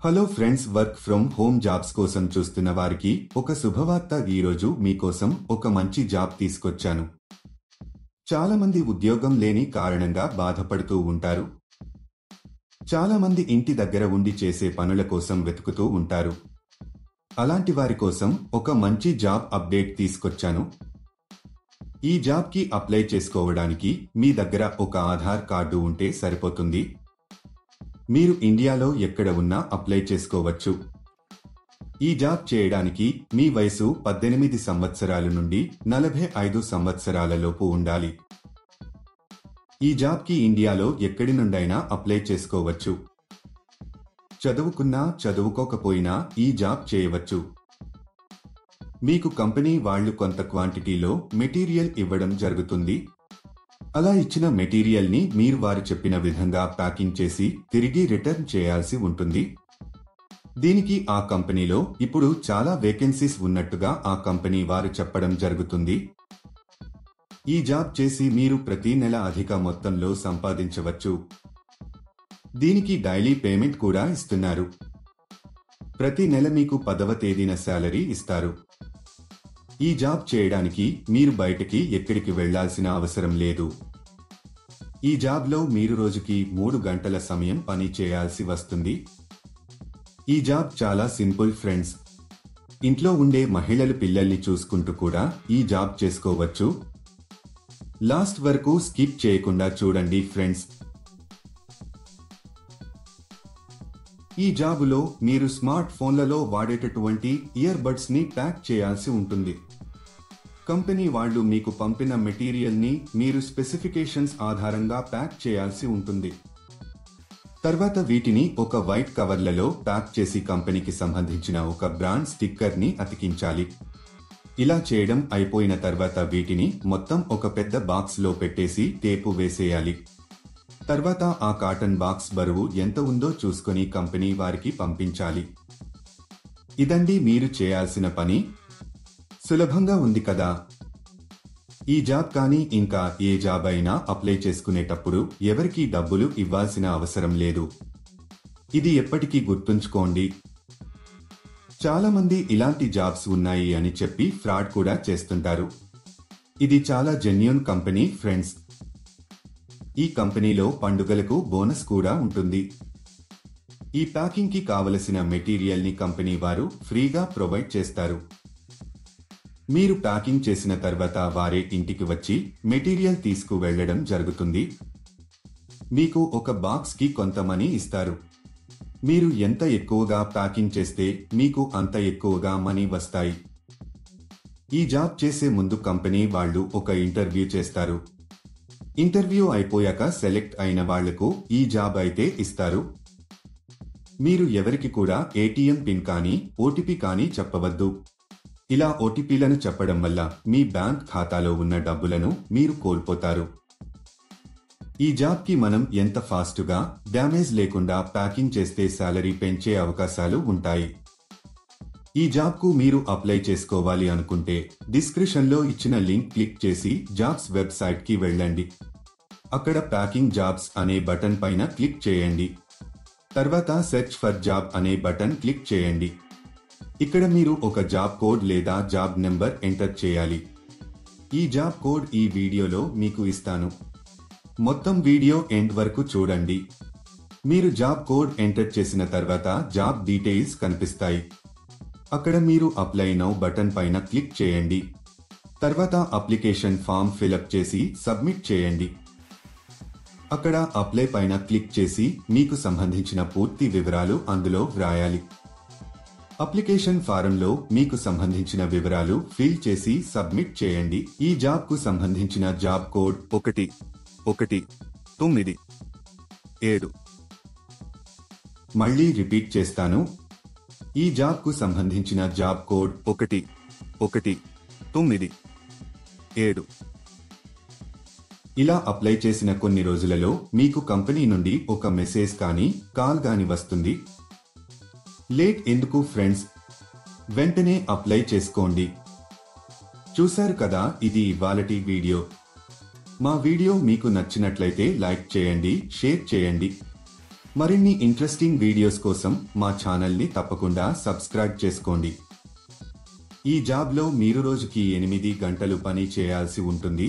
Hello friends, work from home jobs కోసం చూస్తున్న వారికి ఒక శుభవార్త. ఈరోజు మీకోసం ఒక మంచి జాబ్ తీసుకొచ్చాను. చాలా మంది ఉద్యోగం లేని కారణంగా బాధపడుతూ ఉంటారు. చాలా మంది ఇంటి దగ్గర ఉండి చేసే పనుల కోసం వెతుకుతూ ఉంటారు. అలాంటి వారి కోసం ఒక మంచి జాబ్ అప్డేట్ తీసుకొచ్చాను. ఈ జాబ్కి అప్లై చేసుకోవడానికి మీ దగ్గర ఒక ఆధార్ కార్డు ఉంటే సరిపోతుంది. మీరు ఇండియాలో ఎక్కడ ఉన్నా అప్లై చేసుకోవచ్చు. ఈ జాబ్ చేయడానికి మీ వయసు 18 సంవత్సరాల నుండి 45 సంవత్సరాల లోపు ఉండాలి. ఈ జాబ్కి ఇండియాలో ఎక్కడి నుండైనా అప్లై చేసుకోవచ్చు. చదువుకున్నా చదువుకోకపోయినా ఈ జాబ్ చేయవచ్చు. మీకు కంపెనీ వాళ్ళు కొంత క్వాంటిటీలో మెటీరియల్ ఇవ్వడం జరుగుతుంది. అలా ఇచ్చిన మెటీరియల్ని మీరు వారు చెప్పిన విధంగా ప్యాకింగ్ చేసి తిరిగి రిటర్న్ చేయాల్సి ఉంటుంది. దీనికి ఆ కంపెనీలో ఇప్పుడు చాలా వేకెన్సీస్ ఉన్నట్టుగా ఆ కంపెనీ వారు చెప్పడం జరుగుతుంది. ఈ జాబ్ చేసి మీరు ప్రతి నెల అధిక మొత్తంలో సంపాదించవచ్చు. దీనికి డైలీ పేమెంట్ కూడా ఇస్తున్నారు. ప్రతి నెల మీకు 10వ తేదీన శాలరీ ఇస్తారు. ఈ జాబ్ చేయడానికి మీరు బయటికి ఎక్కడికి వెళ్లాల్సిన అవసరం లేదు. ఈ జాబ్లో మీరు రోజుకి 3 గంటల సమయం పని చేయాల్సి వస్తుంది. ఈ జాబ్ చాలా సింపుల్ ఫ్రెండ్స్. ఇంట్లో ఉండే మహిళలు పిల్లల్ని చూసుకుంటూ కూడా ఈ జాబ్ చేసుకోవచ్చు. లాస్ట్ వరకు స్కిప్ చేయకుండా చూడండి ఫ్రెండ్స్. ఈ జాబులో మీరు స్మార్ట్ ఫోన్లలో వాడేటటువంటి ఇయర్ బడ్స్ ని ప్యాక్ చేయాల్సి ఉంటుంది. కంపెనీ వాళ్ళు మీకు పంపిన మెటీరియల్ని మీరు స్పెసిఫికేషన్స్ ఆధారంగా ప్యాక్ చేయాల్సి ఉంటుంది. తర్వాత వీటిని ఒక వైట్ కవర్లలో ప్యాక్ చేసి కంపెనీకి సంబంధించిన ఒక బ్రాండ్ స్టిక్కర్ ని అతికించాలి. ఇలా చేయడం అయిపోయిన తర్వాత వీటిని మొత్తం ఒక పెద్ద బాక్స్ లో పెట్టేసి టేపు వేసేయాలి. తర్వాత ఆ కాటన్ బాక్స్ బరువు ఎంత ఉందో చూసుకొని కంపెనీ వారికి పంపించాలి. ఇదండి మీరు చేయాల్సిన పని. సులభంగా ఉంది కదా? ఈ జాబ్ కానీ ఇంకా ఏ జాబ్ అయినా అప్లై చేసుకునేటప్పుడు ఎవరికీ డబ్బులు ఇవ్వాల్సిన అవసరం లేదు. ఇది ఎప్పటికీ గుర్తుంచుకోండి. చాలా మంది ఇలాంటి జాబ్స్ ఉన్నాయి అని చెప్పి ఫ్రాడ్ కూడా చేస్తుంటారు. ఇది చాలా జెన్యూన్ కంపెనీ ఫ్రెండ్స్. ఈ కంపెనీలో పండుగలకు బోనస్ కూడా ఉంటుంది. ఈ ప్యాకింగ్ కి కావలసిన మెటీరియల్ ని కంపెనీ వారు ఫ్రీగా ప్రొవైడ్ చేస్తారు. మీరు ప్యాకింగ్ చేసిన తర్వాత వారే ఇంటికి వచ్చి మెటీరియల్ తీసుకు వెళ్లడం జరుగుతుంది. మీకు ఒక బాక్స్ కి కొంత మనీ ఇస్తారు. మీరు ఎంత ఎక్కువగా ప్యాకింగ్ చేస్తే మీకు అంత ఎక్కువగా మనీ వస్తాయి. ఈ జాబ్ చేసే ముందు కంపెనీ వాళ్ళు ఒక ఇంటర్వ్యూ చేస్తారు. ఇంటర్వ్యూ అయిపోయాక సెలెక్ట్ అయిన వాళ్లకు ఈ జాబ్ అయితే ఇస్తారు. మీరు ఎవరికి కూడా ఏటీఎం పిన్ కానీ ఓటీపీ కానీ చెప్పవద్దు. ఇలా ఓటీపీలను చెప్పడం వల్ల మీ బ్యాంక్ ఖాతాలో ఉన్న డబ్బులను మీరు కోల్పోతారు. ఈ జాబ్కి మనం ఎంత ఫాస్ట్గా డ్యామేజ్ లేకుండా ప్యాకింగ్ చేస్తే శాలరీ పెంచే అవకాశాలు ఉంటాయి. ఈ జాబ్కు మీరు అప్లై చేసుకోవాలి అనుకుంటే డిస్క్రిప్షన్లో ఇచ్చిన లింక్ క్లిక్ చేసి జాబ్స్ వెబ్సైట్కి వెళ్ళండి. అక్కడ ప్యాకింగ్ జాబ్స్ అనే బటన్ పైన క్లిక్ చేయండి. తర్వాత సెర్చ్ ఫర్ జాబ్ అనే బటన్ క్లిక్ చేయండి. ఇక్కడ మీరు ఒక జాబ్ కోడ్ లేదా జాబ్ నెంబర్ ఎంటర్ చేయాలి. ఈ జాబ్ కోడ్ ఈ వీడియోలో మీకు ఇస్తాను. మొత్తం వీడియో ఎండ్ వరకు చూడండి. మీరు జాబ్ కోడ్ ఎంటర్ చేసిన తర్వాత జాబ్ డీటెయిల్స్ కనిపిస్తాయి. అక్కడ మీరు అప్లై నౌ బటన్ పైన క్లిక్ చేయండి. తర్వాత అప్లికేషన్ ఫామ్ ఫిలప్ చేసి సబ్మిట్ చేయండి. అక్కడ అప్లై పైన క్లిక్ చేసి మీకు సంబంధించిన పూర్తి వివరాలు అందులో వ్రాయాలి. అప్లికేషన్ ఫారంలో మీకు సంబంధించిన వివరాలు ఫిల్ చేసి సబ్మిట్ చేయండి. ఈ జాబ్ కు సంబంధించిన జాబ్ కోడ్ 1197. మళ్ళీ రిపీట్ చేస్తాను. ఈ జాబ్ కు సంబంధించిన జాబ్ కోడ్ 1197. ఇలా అప్లై చేసిన కొన్ని రోజులలో మీకు కంపెనీ నుండి ఒక మెసేజ్ కానీ కాల్ గాని వస్తుంది. లేట్ ఎందుకు ఫ్రెండ్స్? వెంటనే అప్లై చేసుకోండి. చూశారు కదా, ఇది ఇవాళటి వీడియో. మా వీడియో మీకు నచ్చినట్లయితే లైక్ చేయండి, షేర్ చేయండి. మరిన్ని ఇంట్రెస్టింగ్ వీడియోస్ కోసం మా ఛానల్ని తప్పకుండా సబ్స్క్రైబ్ చేసుకోండి. ఈ జాబ్లో మీరు రోజుకి 8 గంటలు పని చేయాల్సి ఉంటుంది.